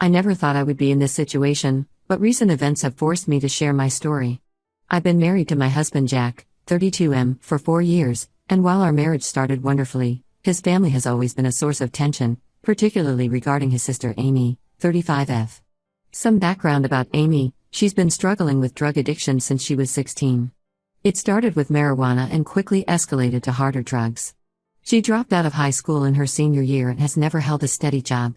I never thought I would be in this situation, but recent events have forced me to share my story. I've been married to my husband Jack, 32M, for 4 years, and while our marriage started wonderfully, his family has always been a source of tension, particularly regarding his sister Amy, 35F. Some background about Amy: she's been struggling with drug addiction since she was 16. It started with marijuana and quickly escalated to harder drugs. She dropped out of high school in her senior year and has never held a steady job.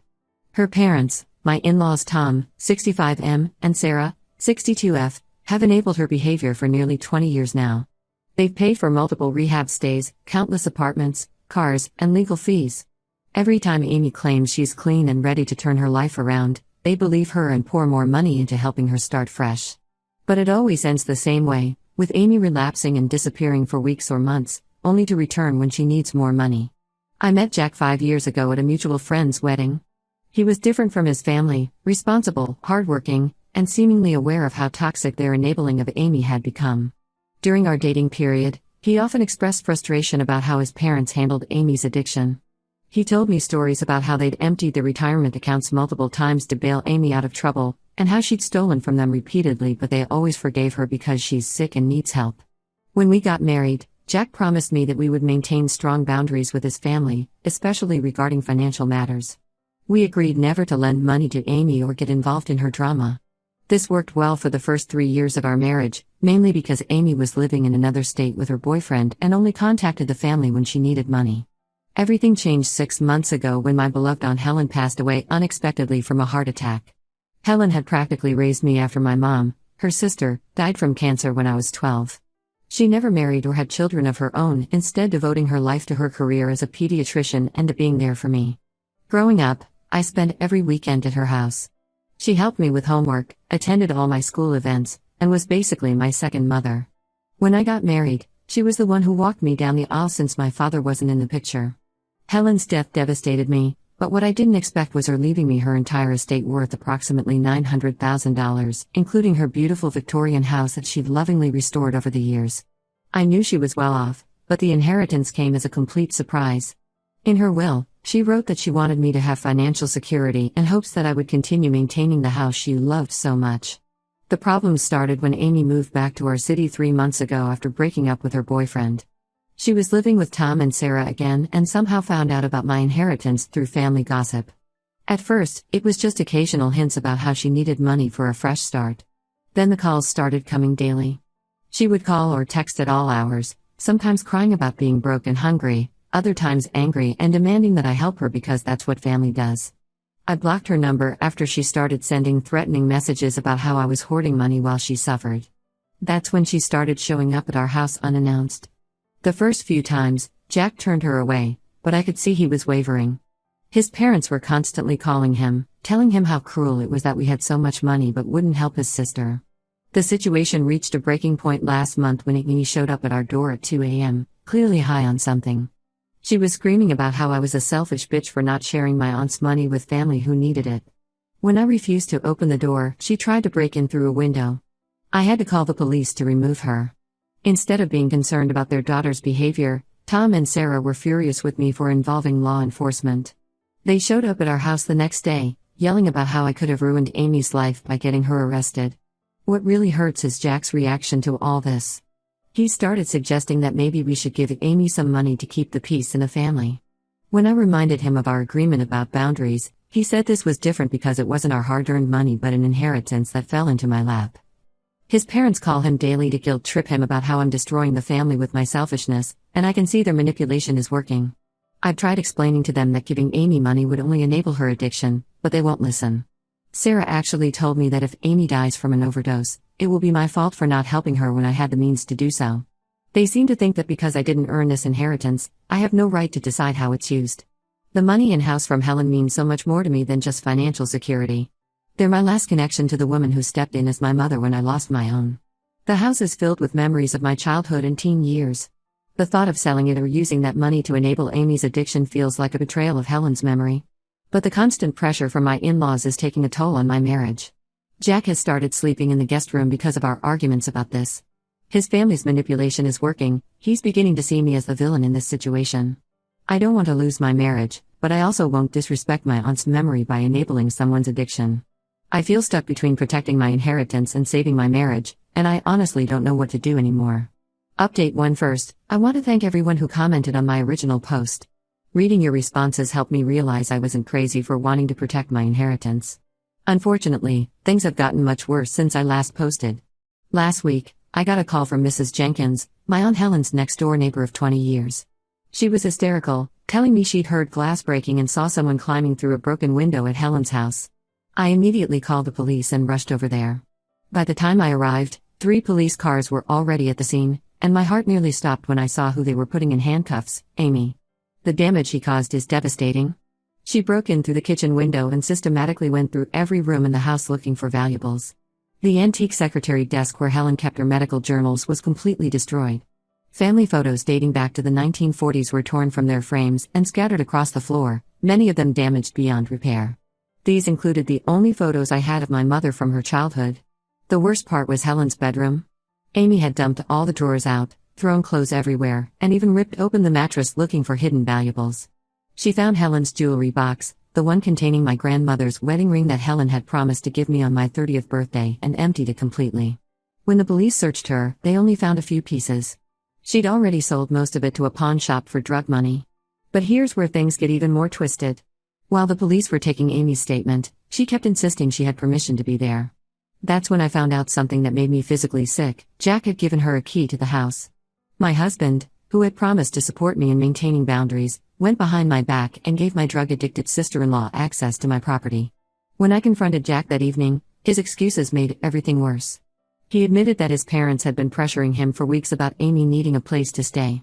Her parents, my in-laws Tom, 65M, and Sarah, 62F, have enabled her behavior for nearly 20 years now. They've paid for multiple rehab stays, countless apartments, cars, and legal fees. Every time Amy claims she's clean and ready to turn her life around, they believe her and pour more money into helping her start fresh. But it always ends the same way, with Amy relapsing and disappearing for weeks or months, only to return when she needs more money. I met Jack 5 years ago at a mutual friend's wedding. He was different from his family, responsible, hardworking, and seemingly aware of how toxic their enabling of Amy had become. During our dating period, he often expressed frustration about how his parents handled Amy's addiction. He told me stories about how they'd emptied their retirement accounts multiple times to bail Amy out of trouble, and how she'd stolen from them repeatedly, but they always forgave her because she's sick and needs help. When we got married, Jack promised me that we would maintain strong boundaries with his family, especially regarding financial matters. We agreed never to lend money to Amy or get involved in her drama. This worked well for the first 3 years of our marriage, mainly because Amy was living in another state with her boyfriend and only contacted the family when she needed money. Everything changed 6 months ago when my beloved Aunt Helen passed away unexpectedly from a heart attack. Helen had practically raised me after my mom, her sister, died from cancer when I was 12. She never married or had children of her own, instead devoting her life to her career as a pediatrician and to being there for me. Growing up, I spent every weekend at her house. She helped me with homework, attended all my school events, and was basically my second mother. When I got married, she was the one who walked me down the aisle since my father wasn't in the picture. Helen's death devastated me, but what I didn't expect was her leaving me her entire estate worth approximately $900,000, including her beautiful Victorian house that she'd lovingly restored over the years. I knew she was well off, but the inheritance came as a complete surprise. In her will, she wrote that she wanted me to have financial security and hopes that I would continue maintaining the house she loved so much. The problems started when Amy moved back to our city 3 months ago after breaking up with her boyfriend. She was living with Tom and Sarah again and somehow found out about my inheritance through family gossip. At first, it was just occasional hints about how she needed money for a fresh start. Then the calls started coming daily. She would call or text at all hours, sometimes crying about being broke and hungry, other times angry and demanding that I help her because that's what family does. I blocked her number after she started sending threatening messages about how I was hoarding money while she suffered. That's when she started showing up at our house unannounced. The first few times, Jack turned her away, but I could see he was wavering. His parents were constantly calling him, telling him how cruel it was that we had so much money but wouldn't help his sister. The situation reached a breaking point last month when Amy showed up at our door at 2 a.m., clearly high on something. She was screaming about how I was a selfish bitch for not sharing my aunt's money with family who needed it. When I refused to open the door, she tried to break in through a window. I had to call the police to remove her. Instead of being concerned about their daughter's behavior, Tom and Sarah were furious with me for involving law enforcement. They showed up at our house the next day, yelling about how I could have ruined Amy's life by getting her arrested. What really hurts is Jack's reaction to all this. He started suggesting that maybe we should give Amy some money to keep the peace in the family. When I reminded him of our agreement about boundaries, he said this was different because it wasn't our hard-earned money but an inheritance that fell into my lap. His parents call him daily to guilt-trip him about how I'm destroying the family with my selfishness, and I can see their manipulation is working. I've tried explaining to them that giving Amy money would only enable her addiction, but they won't listen. Sarah actually told me that if Amy dies from an overdose, it will be my fault for not helping her when I had the means to do so. They seem to think that because I didn't earn this inheritance, I have no right to decide how it's used. The money and house from Helen means so much more to me than just financial security. They're my last connection to the woman who stepped in as my mother when I lost my own. The house is filled with memories of my childhood and teen years. The thought of selling it or using that money to enable Amy's addiction feels like a betrayal of Helen's memory. But the constant pressure from my in-laws is taking a toll on my marriage. Jack has started sleeping in the guest room because of our arguments about this. His family's manipulation is working. He's beginning to see me as the villain in this situation. I don't want to lose my marriage, but I also won't disrespect my aunt's memory by enabling someone's addiction. I feel stuck between protecting my inheritance and saving my marriage, and I honestly don't know what to do anymore. Update 1 first, I want to thank everyone who commented on my original post. Reading your responses helped me realize I wasn't crazy for wanting to protect my inheritance. Unfortunately, things have gotten much worse since I last posted. Last week, I got a call from Mrs. Jenkins, my Aunt Helen's next-door neighbor of 20 years. She was hysterical, telling me she'd heard glass breaking and saw someone climbing through a broken window at Helen's house. I immediately called the police and rushed over there. By the time I arrived, 3 police cars were already at the scene, and my heart nearly stopped when I saw who they were putting in handcuffs, Amy. The damage she caused is devastating. She broke in through the kitchen window and systematically went through every room in the house looking for valuables. The antique secretary desk where Helen kept her medical journals was completely destroyed. Family photos dating back to the 1940s were torn from their frames and scattered across the floor, many of them damaged beyond repair. These included the only photos I had of my mother from her childhood. The worst part was Helen's bedroom. Amy had dumped all the drawers out, thrown clothes everywhere, and even ripped open the mattress looking for hidden valuables. She found Helen's jewelry box, the one containing my grandmother's wedding ring that Helen had promised to give me on my 30th birthday, and emptied it completely. When the police searched her, they only found a few pieces. She'd already sold most of it to a pawn shop for drug money. But here's where things get even more twisted. While the police were taking Amy's statement, she kept insisting she had permission to be there. That's when I found out something that made me physically sick. Jack had given her a key to the house. My husband, who had promised to support me in maintaining boundaries, went behind my back and gave my drug-addicted sister-in-law access to my property. When I confronted Jack that evening, his excuses made everything worse. He admitted that his parents had been pressuring him for weeks about Amy needing a place to stay.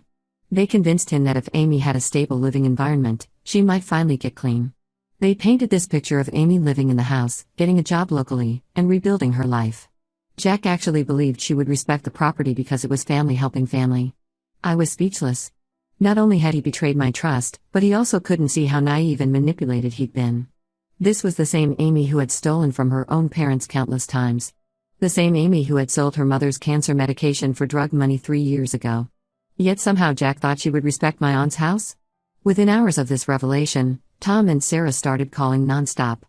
They convinced him that if Amy had a stable living environment, she might finally get clean. They painted this picture of Amy living in the house, getting a job locally, and rebuilding her life. Jack actually believed she would respect the property because it was family helping family. I was speechless. Not only had he betrayed my trust, but he also couldn't see how naive and manipulated he'd been. This was the same Amy who had stolen from her own parents countless times. The same Amy who had sold her mother's cancer medication for drug money 3 years ago. Yet somehow Jack thought she would respect my aunt's house? Within hours of this revelation, Tom and Sarah started calling nonstop.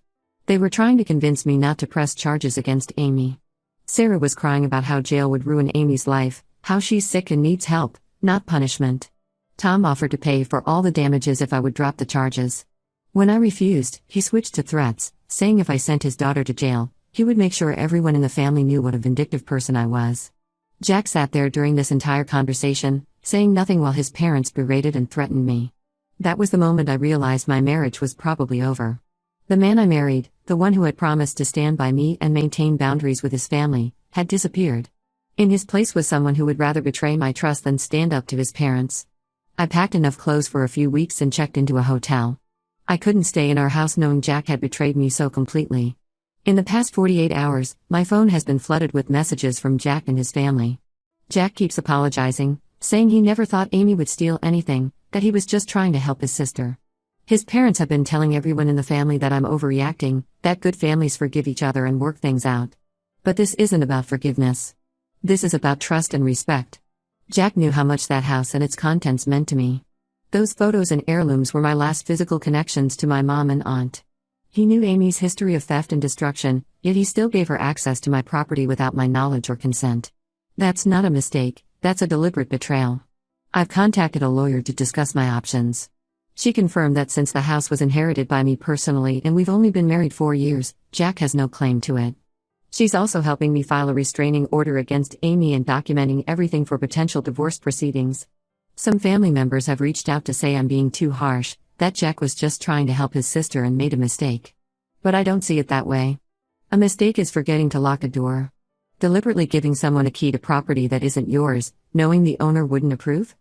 They were trying to convince me not to press charges against Amy. Sarah was crying about how jail would ruin Amy's life, how she's sick and needs help, not punishment. Tom offered to pay for all the damages if I would drop the charges. When I refused, he switched to threats, saying if I sent his daughter to jail, he would make sure everyone in the family knew what a vindictive person I was. Jack sat there during this entire conversation, saying nothing while his parents berated and threatened me. That was the moment I realized my marriage was probably over. The man I married, the one who had promised to stand by me and maintain boundaries with his family, had disappeared. In his place was someone who would rather betray my trust than stand up to his parents. I packed enough clothes for a few weeks and checked into a hotel. I couldn't stay in our house knowing Jack had betrayed me so completely. In the past 48 hours, my phone has been flooded with messages from Jack and his family. Jack keeps apologizing, saying he never thought Amy would steal anything, that he was just trying to help his sister. His parents have been telling everyone in the family that I'm overreacting, that good families forgive each other and work things out. But this isn't about forgiveness. This is about trust and respect. Jack knew how much that house and its contents meant to me. Those photos and heirlooms were my last physical connections to my mom and aunt. He knew Amy's history of theft and destruction, yet he still gave her access to my property without my knowledge or consent. That's not a mistake, that's a deliberate betrayal. I've contacted a lawyer to discuss my options. She confirmed that since the house was inherited by me personally and we've only been married 4 years, Jack has no claim to it. She's also helping me file a restraining order against Amy and documenting everything for potential divorce proceedings. Some family members have reached out to say I'm being too harsh, that Jack was just trying to help his sister and made a mistake. But I don't see it that way. A mistake is forgetting to lock a door. Deliberately giving someone a key to property that isn't yours, knowing the owner wouldn't approve?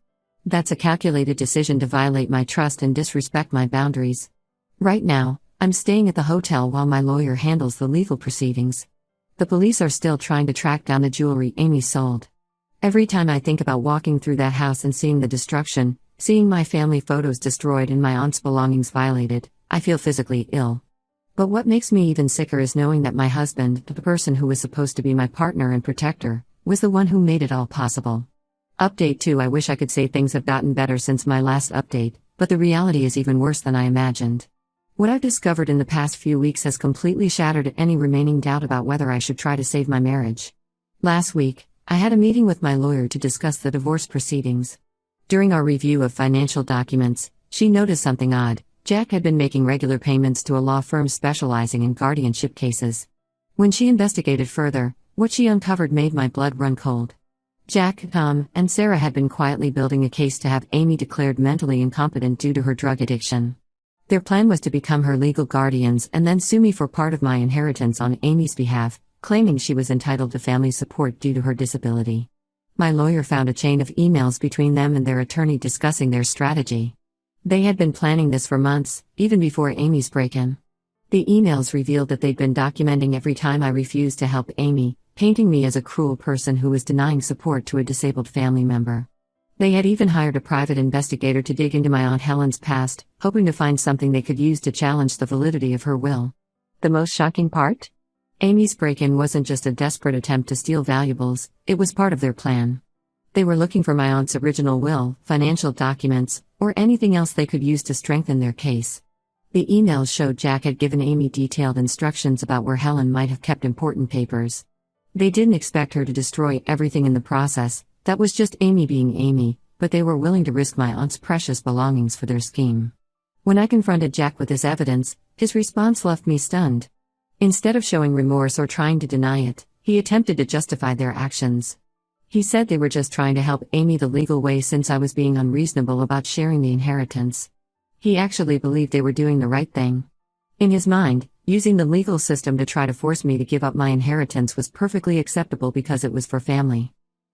That's a calculated decision to violate my trust and disrespect my boundaries. Right now, I'm staying at the hotel while my lawyer handles the legal proceedings. The police are still trying to track down the jewelry Amy sold. Every time I think about walking through that house and seeing the destruction, seeing my family photos destroyed and my aunt's belongings violated, I feel physically ill. But what makes me even sicker is knowing that my husband, the person who was supposed to be my partner and protector, was the one who made it all possible. Update 2. I wish I could say things have gotten better since my last update, but But the reality is even worse than I imagined. What I've discovered in the past few weeks has completely shattered any remaining doubt about whether I should try to save my marriage. Last week, I had a meeting with my lawyer to discuss the divorce proceedings. During our review of financial documents, she noticed something odd. Jack had been making regular payments to a law firm specializing in guardianship cases. When she investigated further, what she uncovered made my blood run cold. Jack, Tom, and Sarah had been quietly building a case to have Amy declared mentally incompetent due to her drug addiction. Their plan was to become her legal guardians and then sue me for part of my inheritance on Amy's behalf, claiming she was entitled to family support due to her disability. My lawyer found a chain of emails between them and their attorney discussing their strategy. They had been planning this for months, even before Amy's break-in. The emails revealed that they'd been documenting every time I refused to help Amy, painting me as a cruel person who was denying support to a disabled family member. They had even hired a private investigator to dig into my Aunt Helen's past, hoping to find something they could use to challenge the validity of her will. The most shocking part? Amy's break-in wasn't just a desperate attempt to steal valuables, it was part of their plan. They were looking for my aunt's original will, financial documents, or anything else they could use to strengthen their case. The emails showed Jack had given Amy detailed instructions about where Helen might have kept important papers. They didn't expect her to destroy everything in the process, that was just Amy being Amy, but they were willing to risk my aunt's precious belongings for their scheme. When I confronted Jack with this evidence, his response left me stunned. Instead of showing remorse or trying to deny it, he attempted to justify their actions. He said they were just trying to help Amy the legal way since I was being unreasonable about sharing the inheritance. He actually believed they were doing the right thing. In his mind, using the legal system to try to force me to give up my inheritance was perfectly acceptable because it was for family.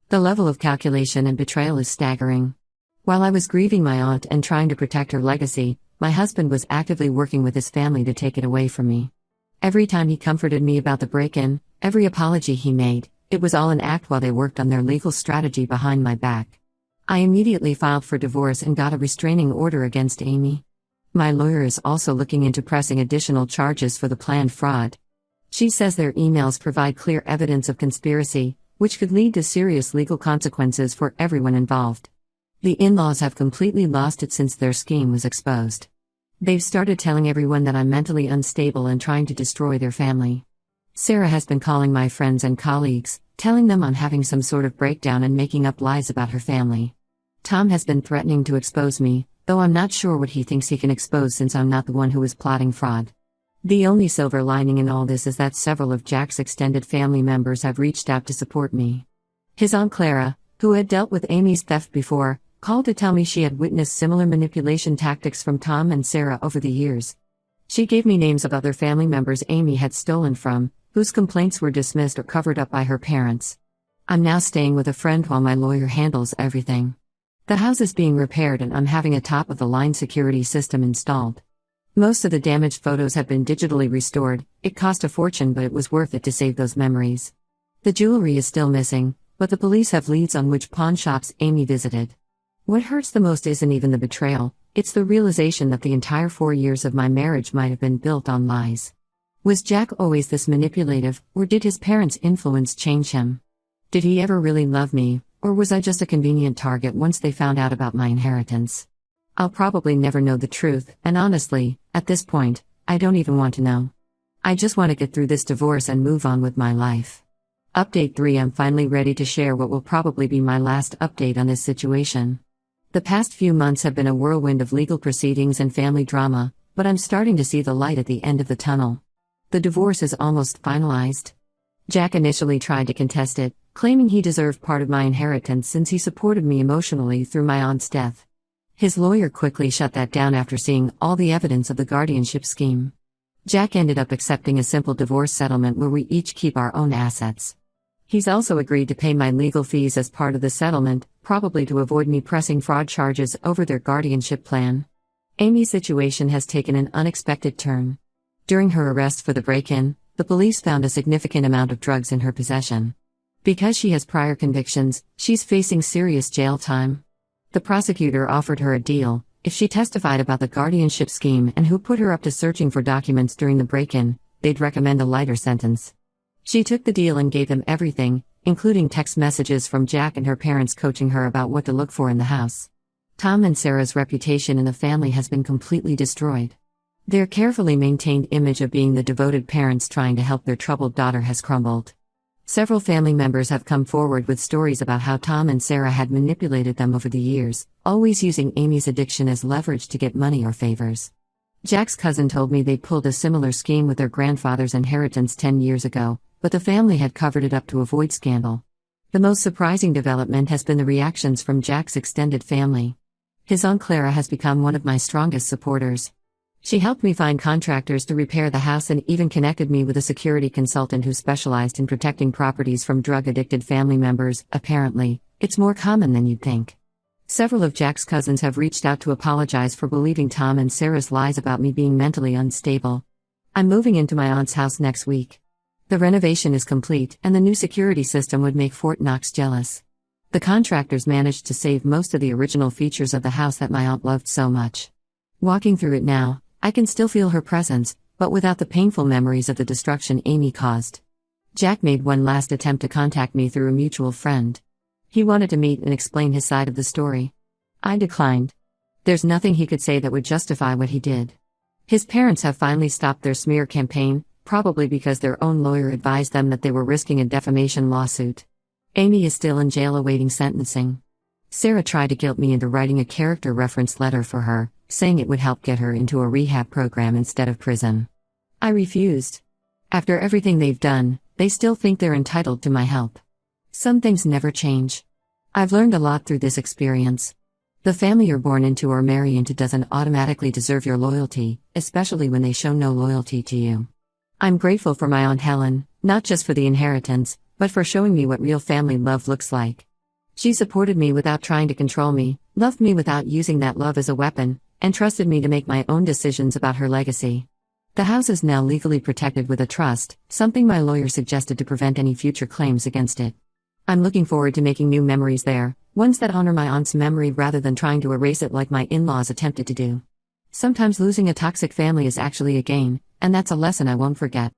The level of calculation and betrayal is staggering. While I was grieving my aunt and trying to protect her legacy, my husband was actively working with his family to take it away from me. Every time he comforted me about the break-in, every apology he made, it was all an act while they worked on their legal strategy behind my back. I immediately filed for divorce and got a restraining order against Amy. My lawyer is also looking into pressing additional charges for the planned fraud. She says their emails provide clear evidence of conspiracy, which could lead to serious legal consequences for everyone involved. The in-laws have completely lost it since their scheme was exposed. They've started telling everyone that I'm mentally unstable and trying to destroy their family. Sarah has been calling my friends and colleagues, telling them I'm having some sort of breakdown and making up lies about her family. Tom has been threatening to expose me, though I'm not sure what he thinks he can expose since I'm not the one who is plotting fraud. The only silver lining in all this is that several of Jack's extended family members have reached out to support me. His Aunt Clara, who had dealt with Amy's theft before, called to tell me she had witnessed similar manipulation tactics from Tom and Sarah over the years. She gave me names of other family members Amy had stolen from, whose complaints were dismissed or covered up by her parents. I'm now staying with a friend while my lawyer handles everything. The house is being repaired and I'm having a top-of-the-line security system installed. Most of the damaged photos have been digitally restored. It cost a fortune, but it was worth it to save those memories. The jewelry is still missing, but the police have leads on which pawn shops Amy visited. What hurts the most isn't even the betrayal, it's the realization that the entire 4 years of my marriage might have been built on lies. Was Jack always this manipulative, or did his parents' influence change him? Did he ever really love me, or was I just a convenient target once they found out about my inheritance? I'll probably never know the truth, and honestly, at this point, I don't even want to know. I just want to get through this divorce and move on with my life. Update 3: I'm finally ready to share what will probably be my last update on this situation. The past few months have been a whirlwind of legal proceedings and family drama, but I'm starting to see the light at the end of the tunnel. The divorce is almost finalized. Jack initially tried to contest it, claiming he deserved part of my inheritance since he supported me emotionally through my aunt's death. His lawyer quickly shut that down after seeing all the evidence of the guardianship scheme. Jack ended up accepting a simple divorce settlement where we each keep our own assets. He's also agreed to pay my legal fees as part of the settlement, probably to avoid me pressing fraud charges over their guardianship plan. Amy's situation has taken an unexpected turn. During her arrest for the break-in, the police found a significant amount of drugs in her possession. Because she has prior convictions, she's facing serious jail time. The prosecutor offered her a deal: if she testified about the guardianship scheme and who put her up to searching for documents during the break-in, they'd recommend a lighter sentence. She took the deal and gave them everything, including text messages from Jack and her parents coaching her about what to look for in the house. Tom and Sarah's reputation in the family has been completely destroyed. Their carefully maintained image of being the devoted parents trying to help their troubled daughter has crumbled. Several family members have come forward with stories about how Tom and Sarah had manipulated them over the years, always using Amy's addiction as leverage to get money or favors. Jack's cousin told me they pulled a similar scheme with their grandfather's inheritance 10 years ago, but the family had covered it up to avoid scandal. The most surprising development has been the reactions from Jack's extended family. His Aunt Clara has become one of my strongest supporters. She helped me find contractors to repair the house and even connected me with a security consultant who specialized in protecting properties from drug-addicted family members. Apparently, it's more common than you'd think. Several of Jack's cousins have reached out to apologize for believing Tom and Sarah's lies about me being mentally unstable. I'm moving into my aunt's house next week. The renovation is complete, and the new security system would make Fort Knox jealous. The contractors managed to save most of the original features of the house that my aunt loved so much. Walking through it now, I can still feel her presence, but without the painful memories of the destruction Amy caused. Jack made one last attempt to contact me through a mutual friend. He wanted to meet and explain his side of the story. I declined. There's nothing he could say that would justify what he did. His parents have finally stopped their smear campaign, probably because their own lawyer advised them that they were risking a defamation lawsuit. Amy is still in jail awaiting sentencing. Sarah tried to guilt me into writing a character reference letter for her, saying it would help get her into a rehab program instead of prison. I refused. After everything they've done, they still think they're entitled to my help. Some things never change. I've learned a lot through this experience. The family you're born into or marry into doesn't automatically deserve your loyalty, especially when they show no loyalty to you. I'm grateful for my Aunt Helen, not just for the inheritance, but for showing me what real family love looks like. She supported me without trying to control me, loved me without using that love as a weapon, and trusted me to make my own decisions about her legacy. The house is now legally protected with a trust, something my lawyer suggested to prevent any future claims against it. I'm looking forward to making new memories there, ones that honor my aunt's memory rather than trying to erase it like my in-laws attempted to do. Sometimes losing a toxic family is actually a gain, and that's a lesson I won't forget.